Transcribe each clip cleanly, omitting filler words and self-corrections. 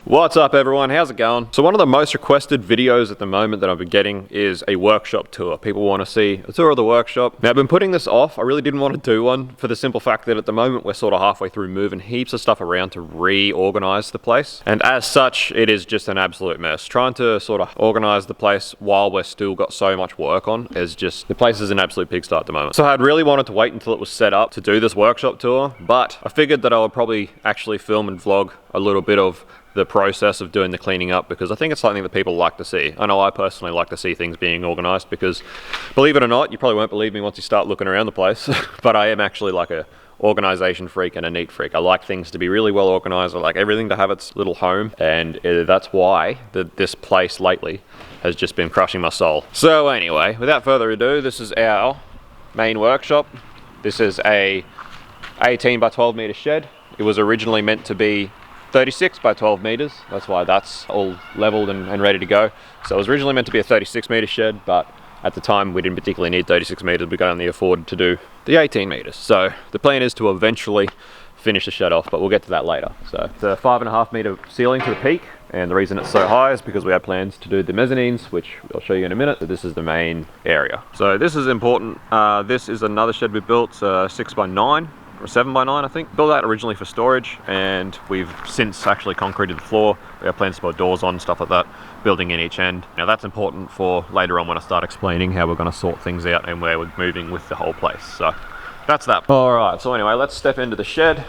What's up everyone, how's it going? So one of the most requested videos at the moment that I've been getting is a workshop tour. People want to see a tour of the workshop. Now I've been putting this off. I really didn't want to do one for the simple fact that at the moment we're sort of halfway through moving heaps of stuff around to reorganize the place. And as such, it is just an absolute mess. Trying to sort of organize the place while we're still got so much work on is just, the place is an absolute pigsty at the moment. So I'd really wanted to wait until it was set up to do this workshop tour, but I figured that I would probably actually film and vlog a little bit of the process of doing the cleaning up, because I think it's something that people like to see. I know I personally like to see things being organized because, believe it or not, you probably won't believe me once you start looking around the place, but I am actually like a organization freak and a neat freak. I like things to be really well organized. I like everything to have its little home, and that's why this place lately has just been crushing my soul. So anyway, without further ado, this is our main workshop. This is a 18 by 12 meter shed. It was originally meant to be 36 by 12 meters. That's why that's all leveled and ready to go. So it was originally meant to be a 36 meter shed, but at the time we didn't particularly need 36 meters. We could only afford to do the 18 meters. So the plan is to eventually finish the shed off, but we'll get to that later. So it's a 5.5 meter ceiling to the peak, and the reason it's so high is because we had plans to do the mezzanines, which I'll show you in a minute. So this is the main area. So this is important. This is another shed we built, 6 by 9. Or 7 by 9, I think. Built that originally for storage, and we've since actually concreted the floor. We have plans to put doors on, stuff like that, building in each end. Now that's important for later on when I start explaining how we're going to sort things out and where we're moving with the whole place. So that's that. Alright, so anyway, let's step into the shed.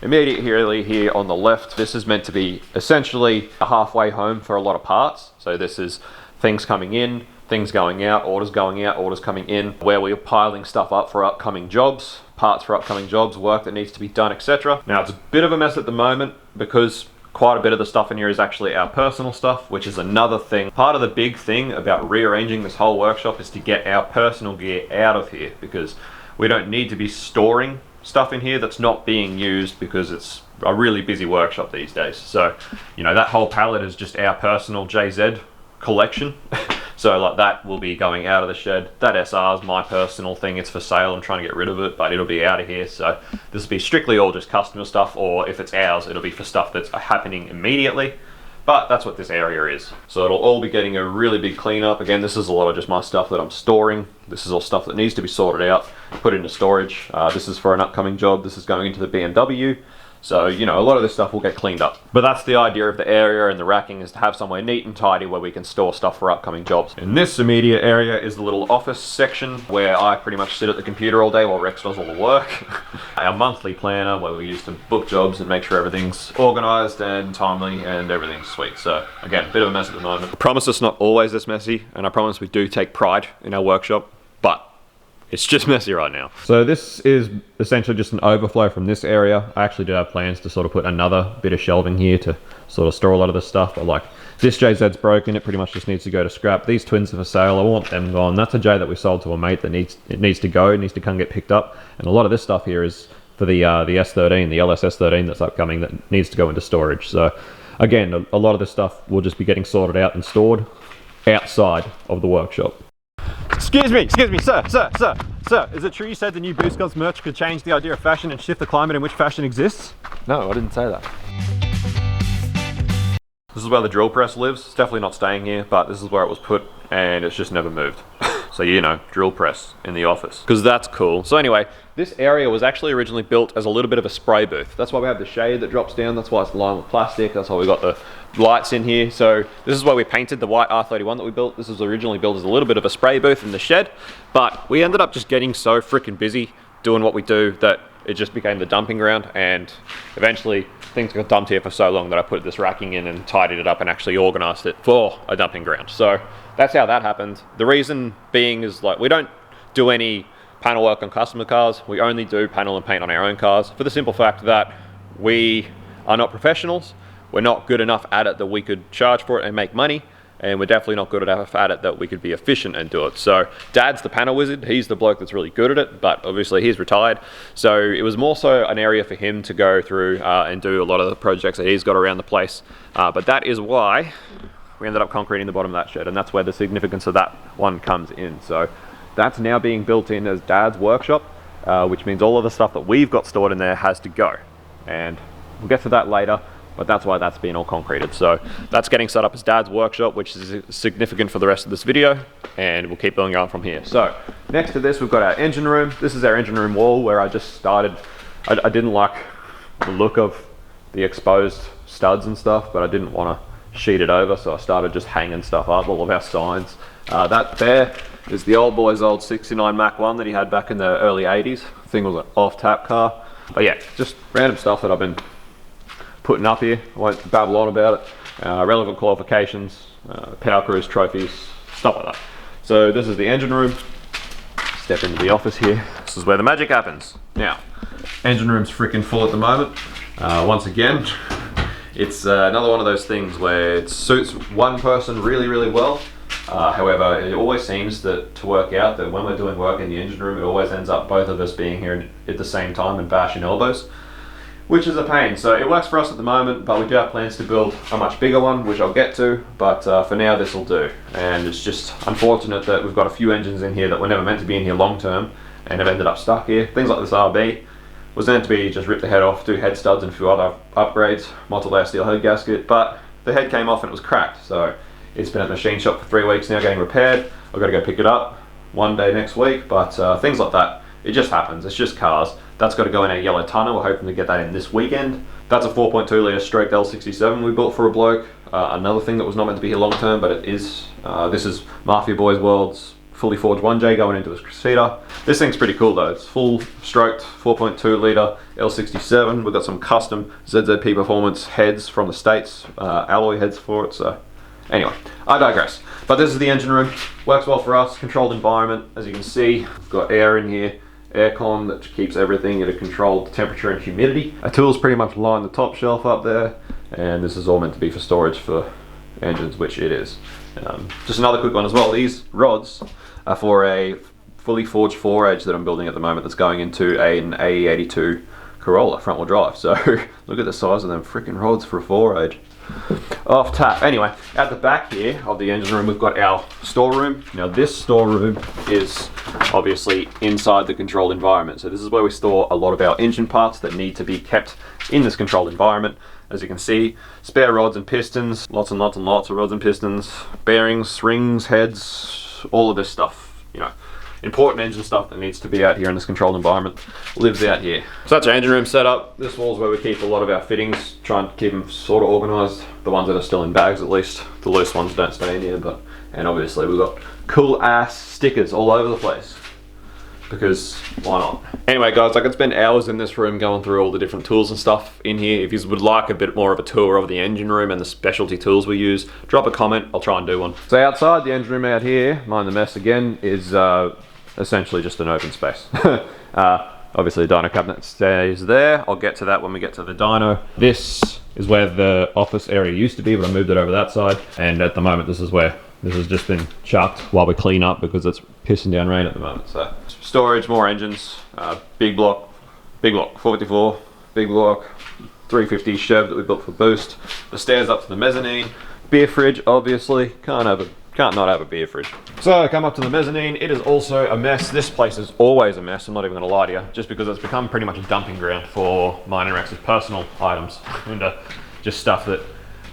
Immediately here on the left, this is meant to be essentially a halfway home for a lot of parts. So this is things coming in, things going out, orders going out, orders coming in, where we're piling stuff up for upcoming jobs, parts for upcoming jobs, work that needs to be done, etc. Now it's a bit of a mess at the moment because quite a bit of the stuff in here is actually our personal stuff, which is another thing. Part of the big thing about rearranging this whole workshop is to get our personal gear out of here, because we don't need to be storing stuff in here that's not being used, because it's a really busy workshop these days. So, you know, that whole pallet is just our personal JZ collection. So like that will be going out of the shed. That SR is my personal thing. It's for sale. I'm trying to get rid of it, but it'll be out of here. So this will be strictly all just customer stuff, or if it's ours, it'll be for stuff that's happening immediately. But that's what this area is. So it'll all be getting a really big cleanup. Again, this is a lot of just my stuff that I'm storing. This is all stuff that needs to be sorted out, put into storage. This is for an upcoming job. This is going into the BMW. So, you know, a lot of this stuff will get cleaned up. But that's the idea of the area and the racking, is to have somewhere neat and tidy where we can store stuff for upcoming jobs. In this immediate area is the little office section where I pretty much sit at the computer all day while Rex does all the work. Our monthly planner where we use to book jobs and make sure everything's organized and timely and everything's sweet. So again, a bit of a mess at the moment. I promise it's not always this messy, and I promise we do take pride in our workshop, but it's just messy right now. So this is essentially just an overflow from this area. I actually do have plans to sort of put another bit of shelving here to sort of store a lot of this stuff, but like this JZ's broken, it pretty much just needs to go to scrap. These twins are for sale, I want them gone. That's a J that we sold to a mate that needs to go, it needs to come get picked up. And a lot of this stuff here is for the S13, the LSS13 that's upcoming, that needs to go into storage. So again, a lot of this stuff will just be getting sorted out and stored outside of the workshop. Excuse me, sir, is it true you said the new boostgumps merch could change the idea of fashion and shift the climate in which fashion exists? No, I didn't say that. This is where the drill press lives. It's definitely not staying here, but this is where it was put, and it's just never moved. So, you know, drill press in the office, because that's cool. So anyway, this area was actually originally built as a little bit of a spray booth. That's why we have the shade that drops down. That's why it's lined with plastic. That's why we got the lights in here. So this is why we painted the white R31 that we built. This was originally built as a little bit of a spray booth in the shed, but we ended up just getting so freaking busy doing what we do that it just became the dumping ground, and eventually things got dumped here for so long that I put this racking in and tidied it up and actually organized it for a dumping ground. So that's how that happened. The reason being is, like, we don't do any panel work on customer cars. We only do panel and paint on our own cars, for the simple fact that we are not professionals. We're not good enough at it that we could charge for it and make money, and we're definitely not good enough at it that we could be efficient and do it. So Dad's the panel wizard. He's the bloke that's really good at it, but obviously he's retired. So it was more so an area for him to go through and do a lot of the projects that he's got around the place. But that is why we ended up concreting the bottom of that shed, and that's where the significance of that one comes in. So that's now being built in as Dad's workshop, which means all of the stuff that we've got stored in there has to go. And we'll get to that later. but that's why that's been all concreted. So that's getting set up as Dad's workshop, which is significant for the rest of this video, and we'll keep going on from here. So next to this, we've got our engine room. This is our engine room wall where I just started. I didn't like the look of the exposed studs and stuff, but I didn't want to sheet it over, so I started just hanging stuff up, all of our signs. That there is the old boy's old 69 Mach 1 that he had back in the early 80s. The thing was an off-tap car. But yeah, just random stuff that I've been putting up here. I won't babble on about it. Relevant qualifications, power cruise trophies, stuff like that. So this is the engine room. Step into the office here. This is where the magic happens. Now, engine room's freaking full at the moment. Once again, it's another one of those things where it suits one person really, really well. However, it always seems that to work out that when we're doing work in the engine room, it always ends up both of us being here at the same time and bashing elbows, which is a pain. So it works for us at the moment, but we do have plans to build a much bigger one, which I'll get to, but for now this will do. And it's just unfortunate that we've got a few engines in here that were never meant to be in here long term and have ended up stuck here. Things like this RB was meant to be just rip the head off, do head studs and a few other upgrades, multi-layer steel head gasket, but the head came off and it was cracked. So it's been at the machine shop for 3 weeks now getting repaired. I've got to go pick it up one day next week, but things like that, it just happens. It's just cars. That's got to go in a yellow tonner. We're hoping to get that in this weekend. That's a 4.2 litre straight L67 we built for a bloke. Another thing that was not meant to be here long term, but it is. This is Mafia Boys World's fully forged 1J going into his Crusader. This thing's pretty cool though. It's full stroked 4.2 litre L67. We've got some custom ZZP performance heads from the States, alloy heads for it. So anyway, I digress. But this is the engine room. Works well for us. Controlled environment. As you can see, we've got air in here. Aircon that keeps everything at a controlled temperature and humidity. Our tools pretty much line the top shelf up there. And this is all meant to be for storage for engines, which it is. Just another quick one as well. These rods are for a fully forged 4-edge that I'm building at the moment that's going into an AE82 Corolla front wheel drive. So look at the size of them freaking rods for a 4-edge. Off tap. Anyway, at the back here of the engine room, we've got our storeroom. Now this storeroom is obviously inside the controlled environment. So this is where we store a lot of our engine parts that need to be kept in this controlled environment. As you can see, spare rods and pistons, lots and lots and lots of rods and pistons, bearings, rings, heads, all of this stuff, you know, important engine stuff that needs to be out here in this controlled environment lives out here. So that's our engine room setup. This wall's where we keep a lot of our fittings, trying to keep them sort of organised. The ones that are still in bags at least. The loose ones don't stay in here, and obviously we've got cool ass stickers all over the place. Because why not? Anyway guys, I could spend hours in this room going through all the different tools and stuff in here. If you would like a bit more of a tour of the engine room and the specialty tools we use, drop a comment, I'll try and do one. So outside the engine room out here, mind the mess again, is essentially just an open space. Obviously the dyno cabinet stays there. I'll get to that when we get to the dyno. This is where the office area used to be, but I moved it over that side. And at the moment, this is where this has just been chucked while we clean up because it's pissing down rain at the moment. So storage, more engines, big block 454, big block 350 Chev that we built for boost. The stairs up to the mezzanine, beer fridge, obviously can't not have a beer fridge. So come up to the mezzanine. It is also a mess. This place is always a mess. I'm not even going to lie to you, just because it's become pretty much a dumping ground for mine and Rex's personal items and just stuff that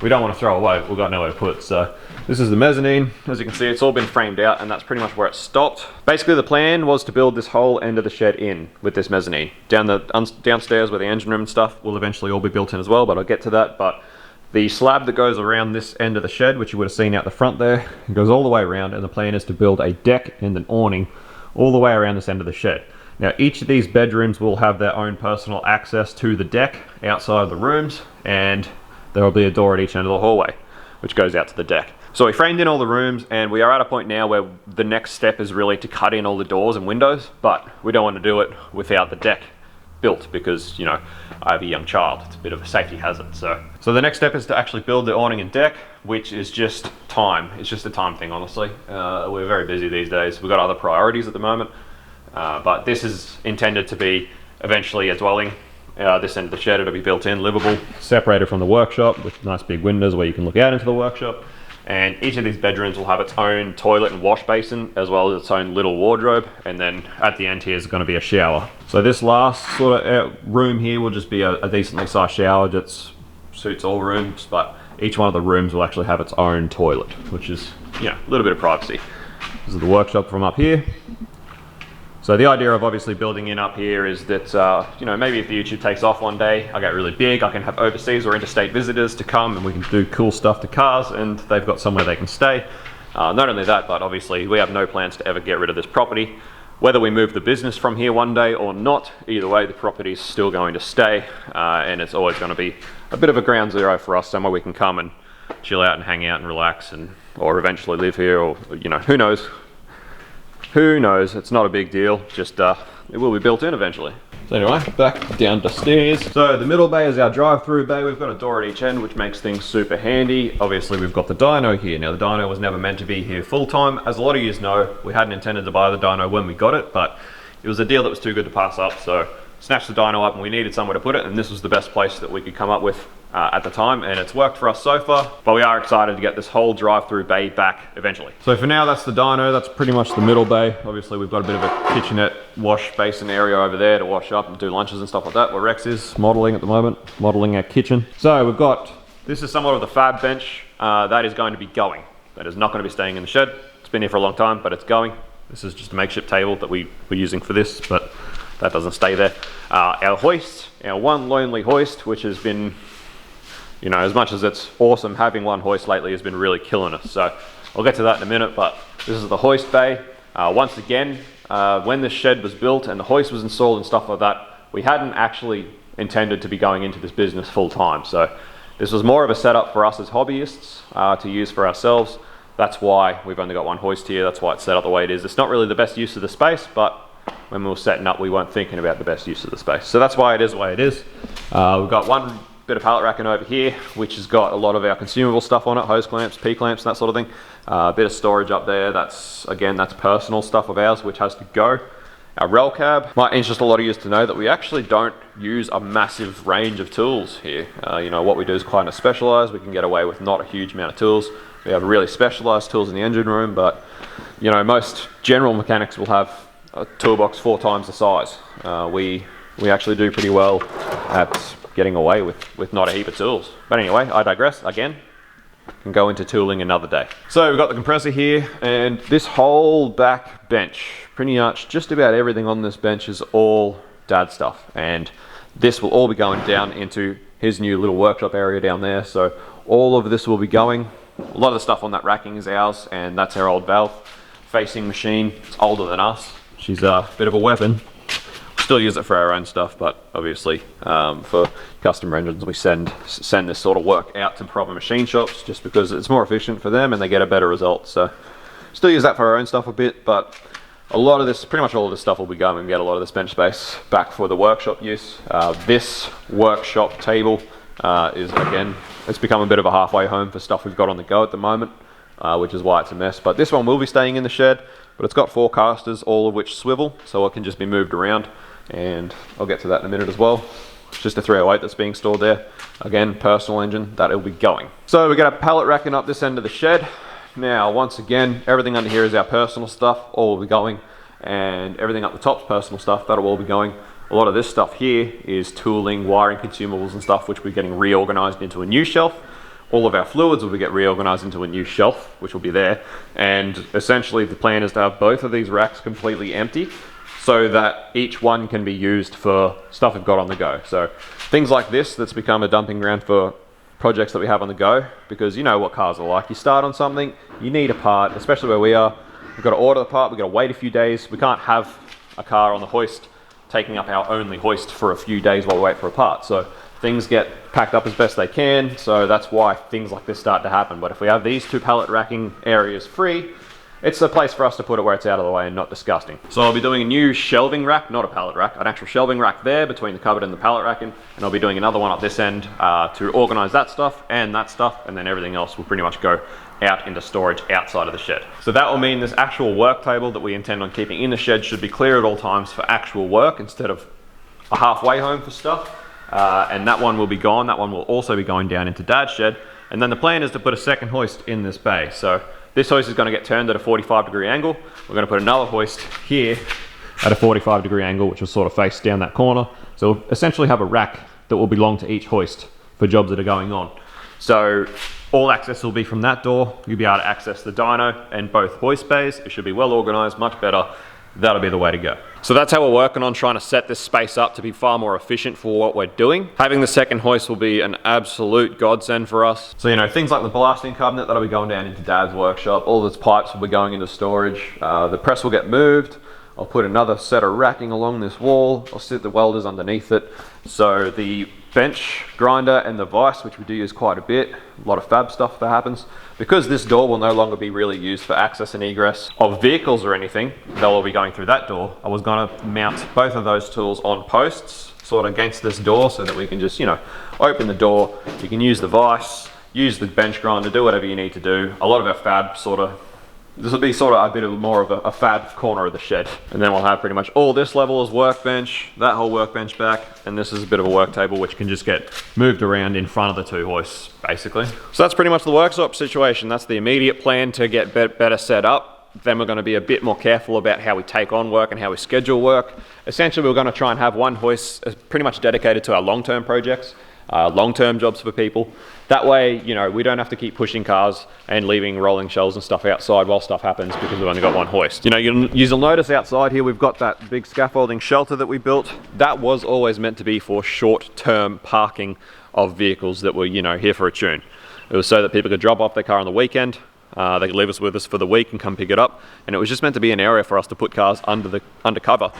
we don't want to throw away, but we've got nowhere to put. So this is the mezzanine. As you can see, it's all been framed out, and that's pretty much where it stopped. Basically, the plan was to build this whole end of the shed in with this mezzanine. Downstairs where the engine room and stuff will eventually all be built in as well, but I'll get to that. But the slab that goes around this end of the shed, which you would have seen out the front there, it goes all the way around, and the plan is to build a deck and an awning all the way around this end of the shed. Now, each of these bedrooms will have their own personal access to the deck outside of the rooms, and there will be a door at each end of the hallway, which goes out to the deck. So we framed in all the rooms, and we are at a point now where the next step is really to cut in all the doors and windows, but we don't want to do it without the deck built because, you know, I have a young child. It's a bit of a safety hazard. So the next step is to actually build the awning and deck, which is just time. It's just a time thing, honestly. We're very busy these days. We've got other priorities at the moment, but this is intended to be eventually a dwelling. This end of the shed, it'll be built in, livable, separated from the workshop with nice big windows where you can look out into the workshop. And each of these bedrooms will have its own toilet and wash basin, as well as its own little wardrobe. And then at the end here is going to be a shower. So this last sort of room here will just be a decently sized shower that's suits all rooms, but each one of the rooms will actually have its own toilet, which is, you know, a little bit of privacy. This is the workshop from up here. So the idea of obviously building in up here is that, you know, maybe if the YouTube takes off one day, I get really big, I can have overseas or interstate visitors to come and we can do cool stuff to cars and they've got somewhere they can stay. Not only that, but obviously we have no plans to ever get rid of this property. Whether we move the business from here one day or not, either way the property is still going to stay and it's always going to be a bit of a ground zero for us, somewhere we can come and chill out and hang out and relax and or eventually live here, or, you know, who knows. Who knows, it's not a big deal, just it will be built in eventually. So anyway, back down the stairs. So the middle bay is our drive-through bay. We've got a door at each end, which makes things super handy. Obviously we've got the dyno here. Now the dyno was never meant to be here full-time. As a lot of you know, we hadn't intended to buy the dyno when we got it, but it was a deal that was too good to pass up, so snatched the dyno up and we needed somewhere to put it, and this was the best place that we could come up with at the time, and it's worked for us so far, but we are excited to get this whole drive-through bay back eventually. So for now, that's the dyno. That's pretty much the middle bay. Obviously we've got a bit of a kitchenette wash basin area over there to wash up and do lunches and stuff like that, where Rex is modeling at the moment, modeling our kitchen. So we've got, this is somewhat of the fab bench that is going to be going. That is not going to be staying in the shed. It's been here for a long time, but it's going. This is just a makeshift table that we were using for this, but that doesn't stay there. Our hoist, our one lonely hoist, which has been, you know, as much as it's awesome, having one hoist lately has been really killing us. So I'll get to that in a minute, but this is the hoist bay. Once again, when this shed was built and the hoist was installed and stuff like that, we hadn't actually intended to be going into this business full time. So this was more of a setup for us as hobbyists to use for ourselves. That's why we've only got one hoist here. That's why it's set up the way it is. It's not really the best use of the space, but when we were setting up, we weren't thinking about the best use of the space. So that's why it is the way it is. We've got one bit of pallet racking over here, which has got a lot of our consumable stuff on it, hose clamps, P-clamps, and that sort of thing. A bit of storage up there. That's, again, that's personal stuff of ours, which has to go. Our rail cab. Might interest a lot of you to know that we actually don't use a massive range of tools here. You know, what we do is kind of specialized. We can get away with not a huge amount of tools. We have really specialized tools in the engine room, but, you know, most general mechanics will have a toolbox 4 times the size. We actually do pretty well at getting away with not a heap of tools. But anyway, I digress again. Can go into tooling another day. So we've got the compressor here, and this whole back bench, pretty much just about everything on this bench is all Dad's stuff, and this will all be going down into his new little workshop area down there. So all of this will be going. A lot of the stuff on that racking is ours, and that's our old valve facing machine. It's older than us. She's a bit of a weapon. Still use it for our own stuff, but obviously for customer engines we send this sort of work out to proper machine shops just because it's more efficient for them and they get a better result. So still use that for our own stuff a bit, but a lot of this, pretty much all of this stuff will be going and get a lot of this bench space back for the workshop use. This workshop table is, again, it's become a bit of a halfway home for stuff we've got on the go at the moment, which is why it's a mess. But this one will be staying in the shed, but it's got 4 casters, all of which swivel, so it can just be moved around. And I'll get to that in a minute as well. It's just a 308 that's being stored there. Again, personal engine, that'll be going. So we're gonna pallet racking up this end of the shed. Now, once again, everything under here is our personal stuff, all will be going, and everything up the top's personal stuff, that'll all be going. A lot of this stuff here is tooling, wiring, consumables and stuff, which we're getting reorganized into a new shelf. All of our fluids will get reorganized into a new shelf, which will be there. And essentially the plan is to have both of these racks completely empty, so that each one can be used for stuff we've got on the go. So things like this, that's become a dumping ground for projects that we have on the go, because you know what cars are like. You start on something, you need a part, especially where we are. We've got to order the part, we've got to wait a few days. We can't have a car on the hoist taking up our only hoist for a few days while we wait for a part. So things get packed up as best they can, so that's why things like this start to happen. But if we have these 2 pallet racking areas free, it's a place for us to put it where it's out of the way and not disgusting. So I'll be doing a new shelving rack, not a pallet rack, an actual shelving rack there between the cupboard and the pallet racking, and I'll be doing another one up this end to organize that stuff, and then everything else will pretty much go out into storage outside of the shed. So that will mean this actual work table that we intend on keeping in the shed should be clear at all times for actual work instead of a halfway home for stuff. And that one will be gone. That one will also be going down into Dad's shed. And then the plan is to put a second hoist in this bay. So this hoist is going to get turned at a 45-degree angle. We're going to put another hoist here at a 45-degree angle, which will sort of face down that corner. So we'll essentially have a rack that will belong to each hoist for jobs that are going on. So all access will be from that door. You'll be able to access the dyno and both hoist bays. It should be well organized, much better. That'll be the way to go. So that's how we're working on trying to set this space up to be far more efficient for what we're doing. Having the second hoist will be an absolute godsend for us. So, you know, things like the blasting cabinet, that'll be going down into Dad's workshop. All those pipes will be going into storage. The press will get moved. I'll put another set of racking along this wall. I'll sit the welders underneath it. So the bench grinder and the vise, which we do use quite a bit, a lot of fab stuff that happens. Because this door will no longer be really used for access and egress of vehicles or anything, they'll all be going through that door. I was gonna mount both of those tools on posts, sort of against this door, so that we can just, you know, open the door. You can use the vise, use the bench grinder, do whatever you need to do. A lot of our fab this will be sort of a bit of more of a fab corner of the shed. And then we'll have pretty much all this level as workbench, that whole workbench back, and this is a bit of a work table which can just get moved around in front of the two hoists, basically. So that's pretty much the workshop situation. That's the immediate plan to get better set up. Then we're going to be a bit more careful about how we take on work and how we schedule work. Essentially, we're going to try and have one hoist pretty much dedicated to our long-term projects. Long-term jobs for people. That way, you know, we don't have to keep pushing cars and leaving rolling shelves and stuff outside while stuff happens because we've only got one hoist. You know, you'll notice outside here we've got that big scaffolding shelter that we built. That was always meant to be for short-term parking of vehicles that were, you know, here for a tune. It was so that people could drop off their car on the weekend. They could leave us with us for the week and come pick it up. And it was just meant to be an area for us to put cars undercover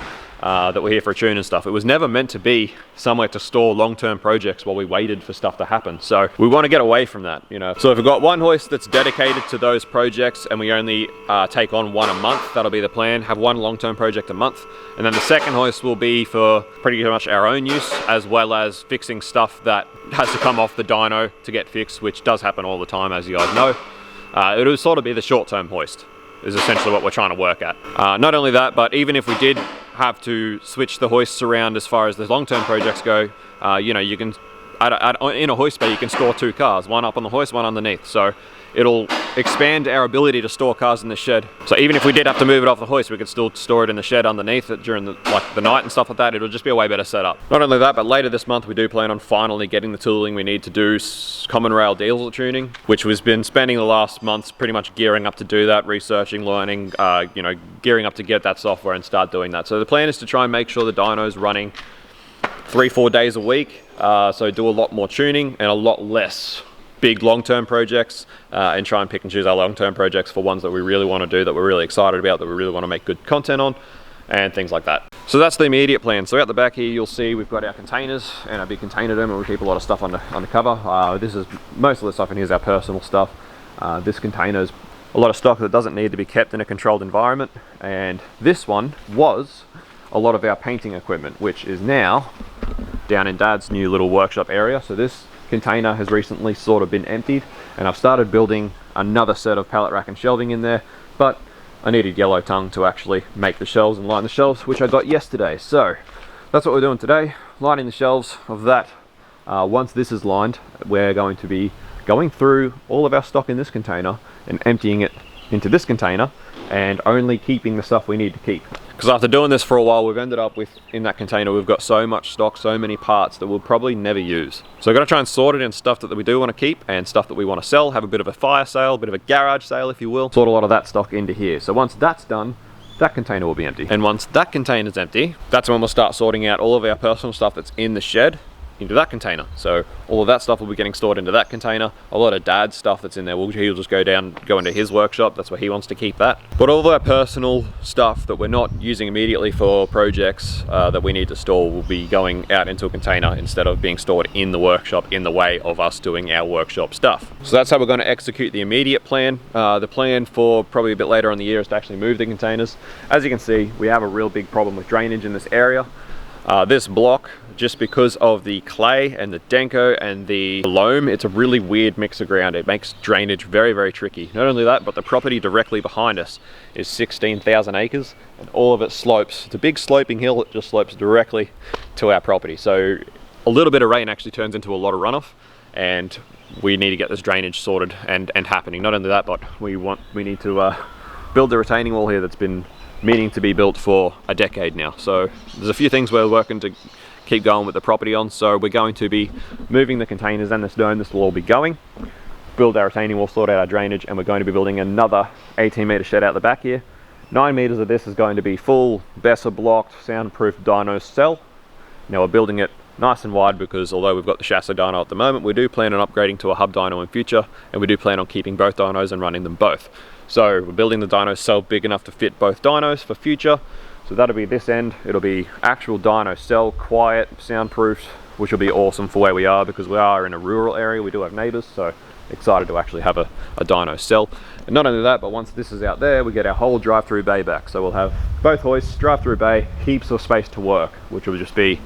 that were here for a tune and stuff. It was never meant to be somewhere to store long-term projects while we waited for stuff to happen. So we want to get away from that, you know. So if we've got one hoist that's dedicated to those projects and we only take on one a month, that'll be the plan. Have one long-term project a month. And then the second hoist will be for pretty much our own use, as well as fixing stuff that has to come off the dyno to get fixed, which does happen all the time, as you guys know. It'll sort of be the short-term hoist, is essentially what we're trying to work at. Not only that, but even if we did have to switch the hoists around as far as the long-term projects go, you know, you can, in a hoist bay, you can store two cars, one up on the hoist, one underneath. So it'll expand our ability to store cars in the shed. So even if we did have to move it off the hoist, we could still store it in the shed underneath it during the night and stuff like that. It'll just be a way better setup. Not only that, but later this month we do plan on finally getting the tooling we need to do common rail diesel tuning, which we've been spending the last months pretty much gearing up to do that, researching, learning, you know, gearing up to get that software and start doing that. So the plan is to try and make sure the dyno's running 3-4 days a week. So do a lot more tuning and a lot less big long-term projects, and try and pick and choose our long-term projects for ones that we really want to do, that we're really excited about, that we really want to make good content on, and things like that. So that's the immediate plan. So out the back here, you'll see we've got our containers and our big container room, and we keep a lot of stuff under cover. This is most of the stuff in here is our personal stuff. This container is a lot of stock that doesn't need to be kept in a controlled environment, and this one was a lot of our painting equipment, which is now down in Dad's new little workshop area. So this container has recently sort of been emptied, and I've started building another set of pallet rack and shelving in there, but I needed yellow tongue to actually make the shelves and line the shelves, which I got yesterday. So that's what we're doing today, lining the shelves of that. Once this is lined, we're going to be going through all of our stock in this container and emptying it into this container, and only keeping the stuff we need to keep. Because after doing this for a while, we've ended up with, in that container, we've got so much stock, so many parts that we'll probably never use. So we're going to try and sort it in stuff that we do want to keep and stuff that we want to sell, have a bit of a fire sale, a bit of a garage sale, if you will. Sort a lot of that stock into here. So once that's done, that container will be empty. And once that container's empty, that's when we'll start sorting out all of our personal stuff that's in the shed into that container. So all of that stuff will be getting stored into that container. A lot of Dad's stuff that's in there, he'll just go into his workshop. That's where he wants to keep that. But all of our personal stuff that we're not using immediately for projects that we need to store will be going out into a container instead of being stored in the workshop in the way of us doing our workshop stuff. So that's how we're going to execute the immediate plan. The plan for probably a bit later in the year is to actually move the containers. As you can see, we have a real big problem with drainage in this area. This block, just because of the clay and the denko and the loam, it's a really weird mix of ground. It makes drainage very, very tricky. Not only that, but the property directly behind us is 16,000 acres, and all of it slopes. It's a big sloping hill. It just slopes directly to our property. So a little bit of rain actually turns into a lot of runoff, and we need to get this drainage sorted and happening. Not only that, but we need to build the retaining wall here that's been meaning to be built for a decade now. So there's a few things we're working to keep going with the property on. So we're going to be moving the containers and the stone. This will all be going. Build our retaining wall, sort out our drainage, and we're going to be building another 18-meter shed out the back here. 9 meters of this is going to be full Besser blocked, soundproof dyno cell. Now we're building it nice and wide because although we've got the chassis dyno at the moment, we do plan on upgrading to a hub dyno in future, and we do plan on keeping both dynos and running them both. So we're building the dyno cell big enough to fit both dynos for future. So that'll be this end. It'll be actual dyno cell, quiet, soundproof, which will be awesome for where we are because we are in a rural area. We do have neighbors, so excited to actually have a dyno cell. And not only that, but once this is out there, we get our whole drive-through bay back. So we'll have both hoists, drive-through bay, heaps of space to work, which will just be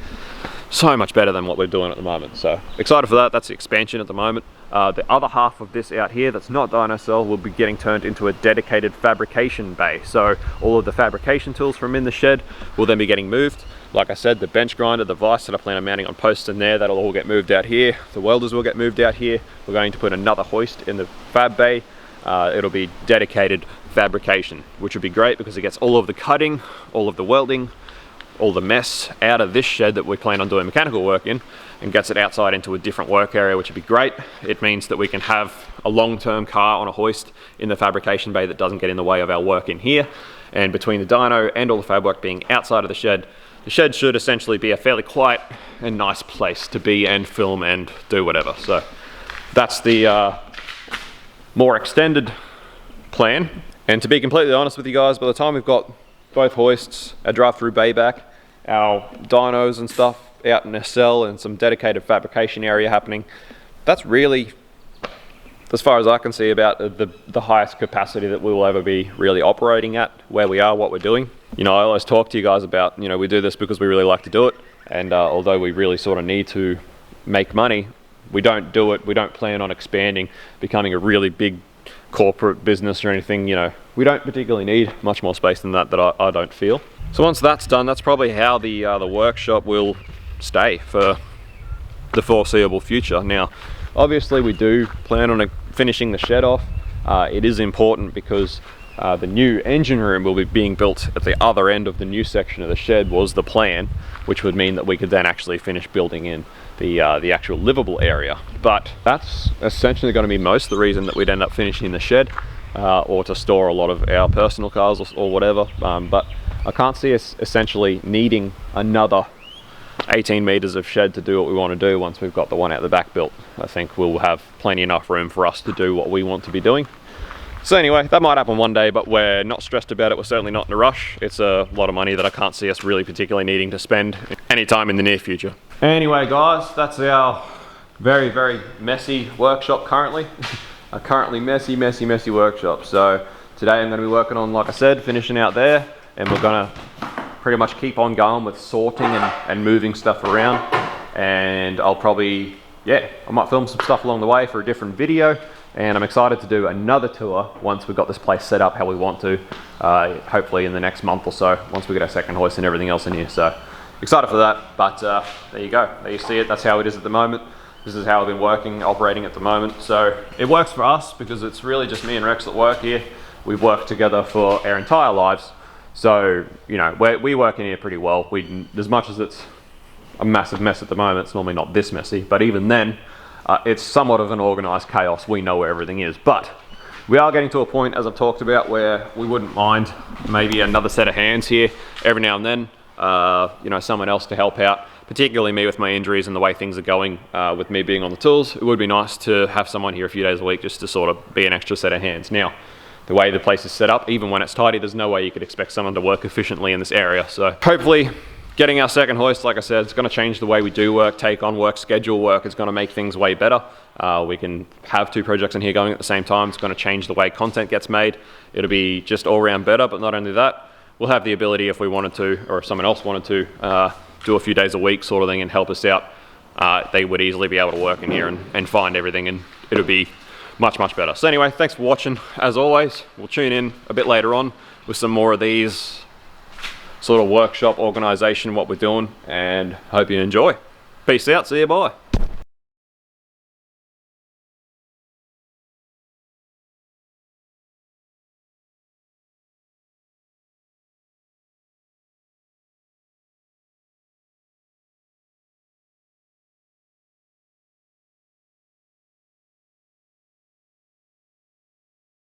so much better than what we're doing at the moment. So excited for that. That's the expansion at the moment. The other half of this out here that's not dyno cell will be getting turned into a dedicated fabrication bay. So all of the fabrication tools from in the shed will then be getting moved. Like I said, the bench grinder, the vise that I plan on mounting on posts in there, that'll all get moved out here. The welders will get moved out here. We're going to put another hoist in the fab bay. It'll be dedicated fabrication, which would be great because it gets all of the cutting, all of the welding, all the mess out of this shed that we plan on doing mechanical work in, and gets it outside into a different work area, which would be great. It means that we can have a long-term car on a hoist in the fabrication bay that doesn't get in the way of our work in here. And between the dyno and all the fab work being outside of the shed should essentially be a fairly quiet and nice place to be and film and do whatever. So that's the more extended plan. And to be completely honest with you guys, by the time we've got both hoists, our drive-through bay back, our dynos and stuff out in a cell, and some dedicated fabrication area happening, that's really, as far as I can see, about the highest capacity that we will ever be really operating at, where we are, what we're doing. You know, I always talk to you guys about, you know, we do this because we really like to do it, and although we really sort of need to make money, we don't do it, we don't plan on expanding, becoming a really big corporate business or anything. You know, we don't particularly need much more space than that I don't feel. So once that's done, that's probably how the workshop will stay for the foreseeable future. Now, obviously we do plan on finishing the shed off. It is important because the new engine room will be being built at the other end of the new section of the shed, was the plan, which would mean that we could then actually finish building in the actual livable area. But that's essentially going to be most of the reason that we'd end up finishing the shed, or to store a lot of our personal cars or whatever. But I can't see us essentially needing another 18 meters of shed to do what we want to do once we've got the one out the back built. I think we'll have plenty enough room for us to do what we want to be doing. So anyway, that might happen one day, but we're not stressed about it. We're certainly not in a rush. It's a lot of money that I can't see us really particularly needing to spend anytime in the near future. Anyway guys, that's our very, very messy workshop currently. A currently messy workshop. So today I'm going to be working on, like I said, finishing out there, and we're going to pretty much keep on going with sorting and moving stuff around. And I'll probably, I might film some stuff along the way for a different video. And I'm excited to do another tour once we've got this place set up how we want to, hopefully in the next month or so, once we get our second hoist and everything else in here. So excited for that. But there you go, there you see it. That's how it is at the moment. This is how I've been working, operating at the moment. So it works for us because it's really just me and Rex that work here. We've worked together for our entire lives. So, you know, we work in here pretty well. As much as it's a massive mess at the moment, it's normally not this messy, but even then, it's somewhat of an organized chaos. We know where everything is, but we are getting to a point, as I've talked about, where we wouldn't mind maybe another set of hands here every now and then, you know, someone else to help out, particularly me with my injuries and the way things are going with me being on the tools. It would be nice to have someone here a few days a week just to sort of be an extra set of hands. Now, the way the place is set up, even when it's tidy, there's no way you could expect someone to work efficiently in this area. So hopefully getting our second hoist, like I said, it's going to change the way we do work, take on work, schedule work. It's going to make things way better. We can have two projects in here going at the same time. It's going to change the way content gets made. It'll be just all around better, but not only that, we'll have the ability, if we wanted to, or if someone else wanted to, do a few days a week sort of thing and help us out. They would easily be able to work in here and find everything, and it'll be much better. So anyway, thanks for watching. As always, we'll tune in a bit later on with some more of these sort of workshop organization, what we're doing, and hope you enjoy. Peace out, see you, bye.